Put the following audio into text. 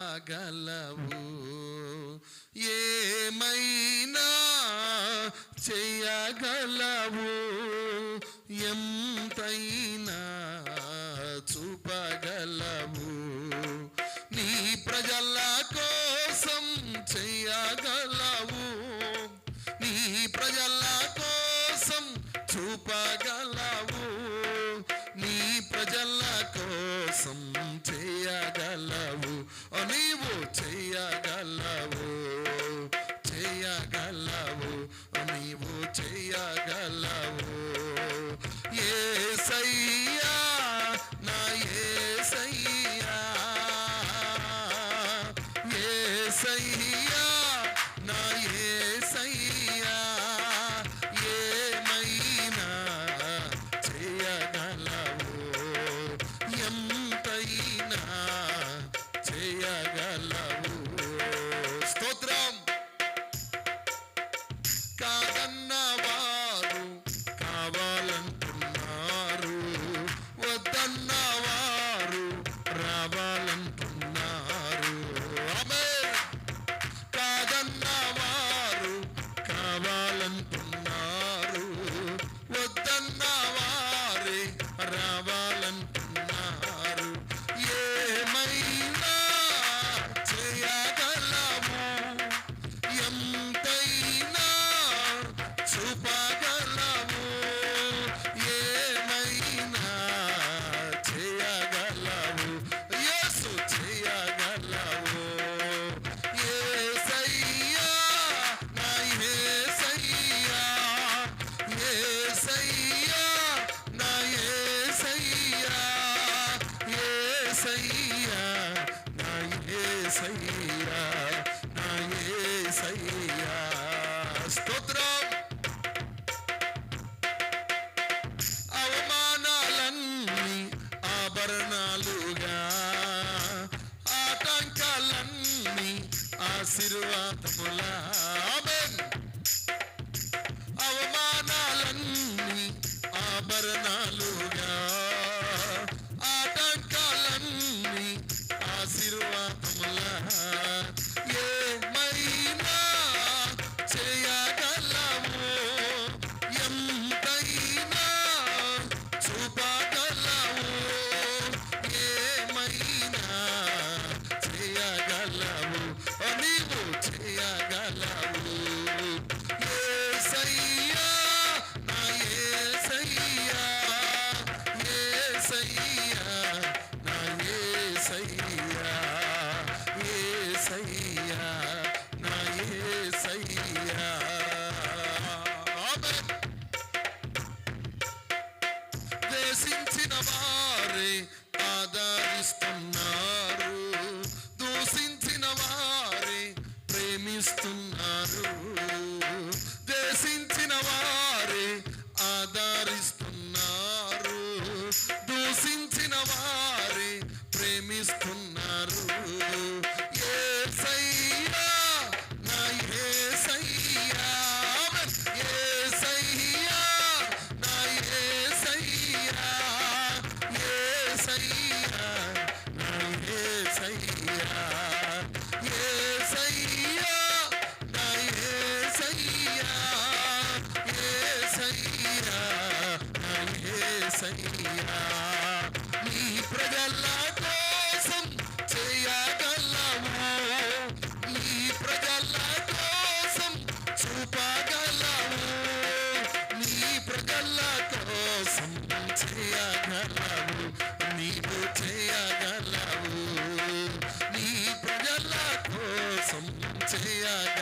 గలవు ఏమైనా చేయగలవు ఎంతైనా చూపగలవు నీ ప్రజల కోసం చేయగలవు నీ ప్రజల కోసం చూపగలవు నీ ప్రజల కోసం చేయగలవు నీవు చేయగలవు చేయగలవు నీవు చేయగలవు యేసయ్యా నా యేసయ్యా యేసయ్యా నా యేసయ్యా ఏమైనా చేయగలవు ఎంతైనా చేయగలవు స్తోత్రం కాదన్నవారు కావాలంటున్నారు వద్దన్నవారు రావాలంటున్నారు ఆమేన్ కాదన్నవారు కావాలంటున్నారు వద్దన్నవారే రావాలంటున్నారు ఏమైనా చేయగలవు ఎంతైనా చూపగలవు ఏమైనా చేయగలవు యేసు చేయగలవు యేసయ్యా నా యేసయ్యా యేసయ్యా నా యేసయ్యా యేసయ్యా నా యేసయ్యా నా యేసయ్యా స్తోత్రం అవమానాలన్నీ ఆభరణాలుగా ఆటంకాలన్నీ ఆశీర్వాదములా ఆమేన్ అవమానాలన్నీ ఆభరణాలుగా ఆటంకాలన్నీ ఆశీర్వాదములా ఏమైనా చేయగలవు ఎంతైనా చూపగలవు ఏమైనా చేయగలవు నీవు చేయగలవు యేసయ్యా నా యేసయ్యా యేసయ్యా నా యేసయ్యా యేసయ్యా నా యేసయ్యా ఆమేన్ దేశించిన వారే ఆదరిస్తున్నారు దూషించిన వారే ప్రేమిస్తున్నారు దేశించిన వారే ఆదరిస్తున్నారు దూషించిన వారే ప్రేమిస్తున్నారు యేసయ్యా నా యేసయ్యా ఆమేన్ యేసయ్యా నా యేసయ్యా యేసయ్యా నా యేసయ్యా యేసయ్యా నా యేసయ్యా యేసయ్యా నా యేసయ్యా నీ ప్రజల కోసం చేయగలవు నీ ప్రజల కోసం చూపగలవు నీ ప్రజల కోసం చేయగలవు నీవు చేయగలవు నీ ప్రజల కోసం చేయగలవు